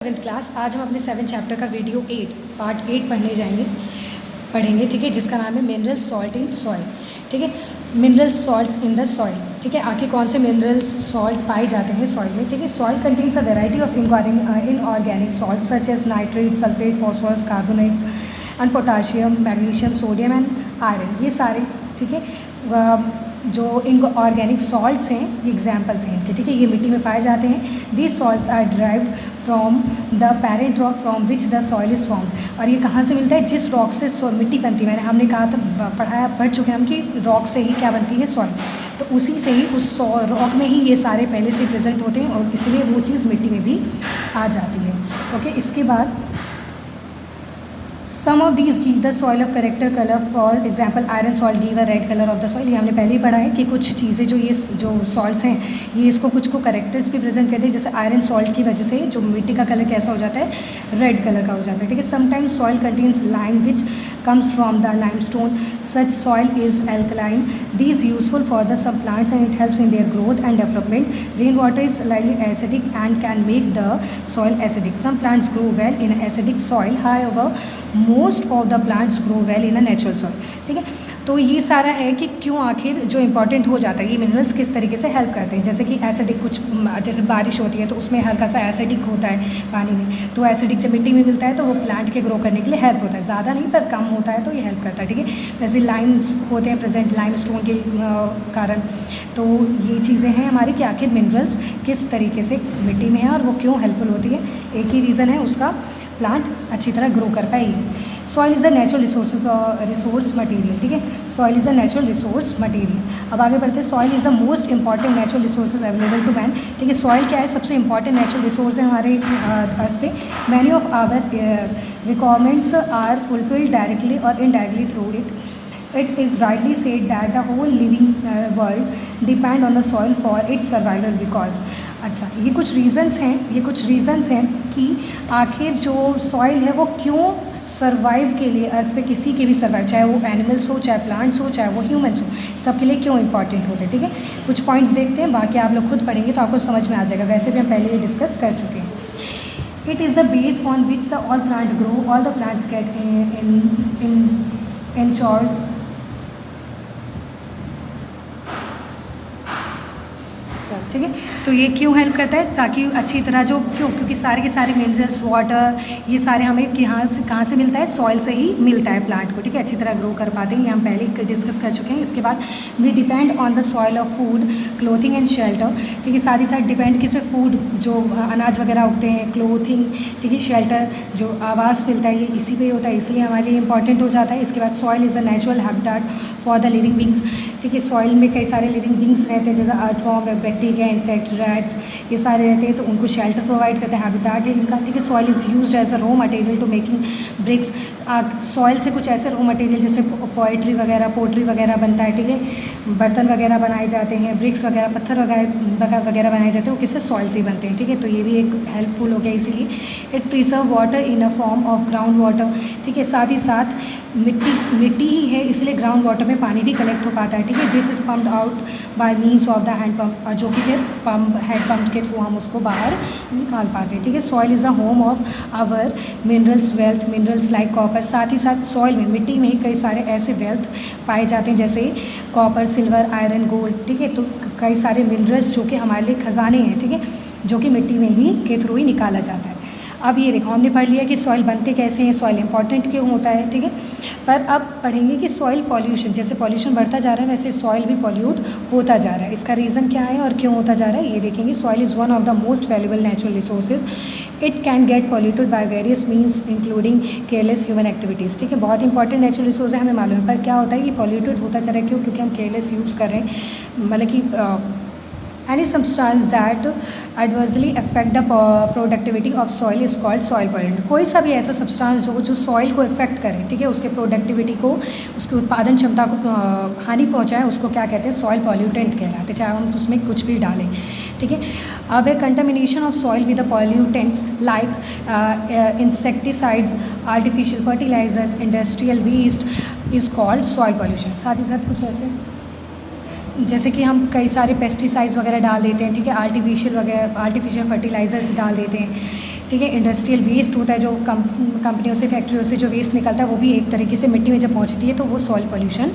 7th class. आज हम अपने 7th चैप्टर का वीडियो 8 पार्ट 8 पढ़ेंगे, ठीक है, जिसका नाम है मिनरल सॉल्ट इन सॉइल। ठीक है, mineral salts in the soil. ठीक है, आखिर कौन से मिनरल्स सॉल्ट पाए जाते हैं सॉइल में। ठीक है, soil contains a variety of inorganic salt such as nitrate, sulphate, phosphorus, carbonates and potassium, magnesium, sodium and iron. ये सारे, ठीक है, जो इनऑर्गेनिक सॉल्ट्स हैं ये एग्जाम्पल्स हैं इनके। ठीक है, ये मिट्टी में पाए जाते हैं। These salts are derived from the parent rock from which the soil is formed. और ये कहाँ से मिलता है? जिस रॉक से मिट्टी बनती है। हमने कहा था, पढ़ चुके हैं हम कि रॉक से ही क्या बनती है? सॉइल। तो उसी से ही उस रॉक में ही ये सारे पहले से प्रेजेंट होते हैं और इसलिए वो चीज़ मिट्टी में भी आ जाती है। ओके, इसके बाद some of these give the soil of character colour. For example iron salt give a red colour of the soil. ये हमने पहले ही पढ़ा है कि कुछ चीज़ें जो सॉल्ट्स हैं ये इसको कुछ को करेक्टर्स भी प्रेजेंट करते हैं। जैसे आयरन सॉल्ट की वजह से जो मिट्टी का कलर कैसा हो जाता है? रेड कलर का हो जाता है। ठीक है, sometimes soil contains lime which comes from the limestone. Such soil is alkaline. These useful for the some plants and it helps in their growth and development. Rainwater is slightly acidic and can make the soil acidic. Some plants grow well in acidic soil. However, most of the plants grow well in a natural soil. ठीक है, तो ये सारा है कि क्यों आखिर जो इम्पॉर्टेंट हो जाता है ये मिनरल्स किस तरीके से हेल्प करते हैं। जैसे कि एसिडिक, कुछ जैसे बारिश होती है तो उसमें हल्का सा एसिडिक होता है पानी में, तो एसिडिक जब मिट्टी में मिलता है तो वो प्लांट के ग्रो करने के लिए हेल्प होता है। ज़्यादा नहीं पर कम होता है तो ये हेल्प करता है। ठीक है, वैसे लाइम्स होते हैं प्रेजेंट लाइमस्टोन के कारण। तो ये चीज़ें हैं हमारी कि आखिर मिनरल्स किस तरीके से मिट्टी में है और वो क्यों हेल्पफुल होती है। एक ही रीज़न है, उसका प्लांट अच्छी तरह ग्रो कर पाएगी। Soil is a natural resource material. ठीक है, soil is a natural resource material. अब आगे बढ़ते हैं। Soil is a most important natural resources available to man. ठीक है, सॉइल क्या है? सबसे इंपॉर्टेंट नेचुरल रिसोर्स है हमारे अर्थ पे। Many of our requirements are fulfilled directly और indirectly through it. It is rightly said that the whole living world depend on the soil for its survival because अच्छा, ये कुछ reasons हैं कि आखिर जो सॉइल है वो क्यों सर्वाइव के लिए अर्थ पे किसी के भी सर्वाइव, चाहे वो एनिमल्स हो, चाहे प्लांट्स हो, चाहे वो ह्यूमन्स हो, सबके लिए क्यों इंपॉर्टेंट होते हैं। ठीक है, कुछ पॉइंट्स देखते हैं, बाकी आप लोग खुद पढ़ेंगे तो आपको समझ में आ जाएगा। वैसे भी हम पहले ये डिस्कस कर चुके हैं। It is the base on which the all plant grow, all the plants get in चॉर्ज। ठीक है, तो ये क्यों हेल्प करता है? ताकि अच्छी तरह क्योंकि सारे के सारे मिनरल्स, वाटर, ये सारे हमें कहाँ से मिलता है? सॉइल से ही मिलता है प्लांट को। ठीक है, अच्छी तरह ग्रो कर पाते हैं, ये हम पहले ही डिस्कस कर चुके हैं। इसके बाद we depend on the soil of food, clothing and shelter. ठीक है, साथ ही साथ डिपेंड किस पे? फूड, जो अनाज वगैरह उगते हैं, क्लोथिंग, ठीक है, शेल्टर, जो आवास मिलता है, ये इसी पे होता है, इसलिए हमारे लिए इंपॉर्टेंट हो जाता है। इसके बाद soil is a natural habitat for the living beings. ठीक है, सॉइल में कई सारे लिविंग बींग्स रहते हैं, जैसे अर्थवॉर्म, बैक्टीरिया, इंसेक्ट, रैट्स, ये सारे रहते हैं, तो उनको शेल्टर प्रोवाइड करते हैं, हैबिटेट है इनका। ठीक है, soil is used as a raw material to making bricks. Soil से कुछ ऐसे रॉ मटेरियल जैसे पोट्री वगैरह बनता है। ठीक है, बर्तन वगैरह बनाए जाते हैं, ब्रिक्स वगैरह, पत्थर वगैरह बनाए जाते हैं, वो किससे? सॉइल से ही बनते हैं। ठीक है, तो ये भी एक हेल्पफुल हो गया इसीलिए। It preserve water in a form of ground water. ठीक है, साथ ही साथ मिट्टी ही है, इसलिए ग्राउंड वाटर में पानी भी कलेक्ट हो पाता है। ठीक है, this is pumped out by means of the hand pump, जो कि फिर हैंड पम्प के थ्रू हम उसको बाहर निकाल पाते हैं। ठीक है, soil is a home of our minerals wealth, minerals like copper. साथ ही साथ सॉइल में, मिट्टी में ही कई सारे ऐसे वेल्थ पाए जाते हैं जैसे कॉपर, सिल्वर, आयरन, गोल्ड। ठीक है, तो कई सारे मिनरल्स जो कि हमारे लिए खजाने हैं, ठीक है, जो कि मिट्टी में ही के थ्रू ही निकाला जाता है। अब ये देखो, हमने पढ़ लिया कि सॉइल बनते कैसे हैं, सॉइल इंपॉर्टेंट क्यों होता है। ठीक है, पर अब पढ़ेंगे कि सॉइल पॉल्यूशन, जैसे पॉल्यूशन बढ़ता जा रहा है वैसे सॉइल भी पॉल्यूट होता जा रहा है। इसका रीज़न क्या है और क्यों होता जा रहा है ये देखेंगे। Soil is one of the most valuable natural resources. It can get polluted by various means including careless human activities. ठीक है, बहुत इंपॉर्टेंट नेचुरल रिसोर्स है, हमें मालूम है, पर क्या होता है कि पॉल्यूटेड होता जा रहा है। क्यों? क्योंकि हम केयरलेस यूज़ कर रहे हैं, मतलब कि any substance that adversely affect the productivity of soil is called soil pollutant। कोई सा भी ऐसा सब्सटेंस जो सॉइल को इफेक्ट करे, ठीक है, उसके प्रोडक्टिविटी को, उसकी उत्पादन क्षमता को हानि पहुंचाए, उसको क्या कहते हैं? सॉइल पॉल्यूटेंट कहलाते हैं, चाहे हम उसमें कुछ भी डालें। ठीक है, अब a contamination of soil with the pollutants like insecticides, artificial fertilisers, industrial waste is called soil pollution. साथ ही साथ कुछ ऐसे जैसे कि हम कई सारे पेस्टिसाइड्स वगैरह डाल देते हैं, ठीक है, आर्टिफिशियल फर्टिलाइज़र्स डाल देते हैं, ठीक है। इंडस्ट्रियल वेस्ट होता है जो कंपनियों से, फैक्ट्रियों से जो वेस्ट निकलता है वो भी एक तरीके से मिट्टी में जब पहुंचती है तो वो सॉइल पोल्यूशन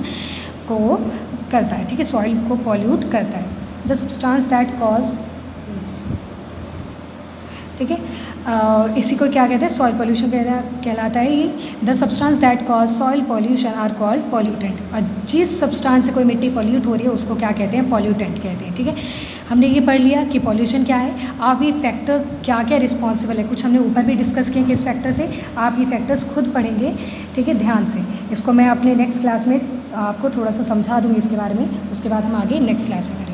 को करता है, ठीक है, सॉइल को पॉल्यूट करता है। द सब्सटेंस दैट कॉज, ठीक है, इसी को क्या कहते हैं, सॉइल पोल्यूशन कहलाता है ये। The substance that cause soil pollution are called pollutant. और जिस सब्सटेंस से कोई मिट्टी पॉल्यूट हो रही है उसको क्या कहते हैं, पॉल्यूटेंट कहते हैं, ठीक है। हमने ये पढ़ लिया कि पॉल्यूशन क्या है, आप ये फैक्टर क्या क्या रिस्पॉन्सिबल है, कुछ हमने ऊपर भी डिस्कस किए किस फैक्टर से, आप ये फैक्टर्स खुद पढ़ेंगे, ठीक है, ध्यान से। इसको मैं अपने नेक्स्ट क्लास में आपको थोड़ा सा समझा दूँगी इसके बारे में, उसके बाद हम आगे नेक्स्ट क्लास में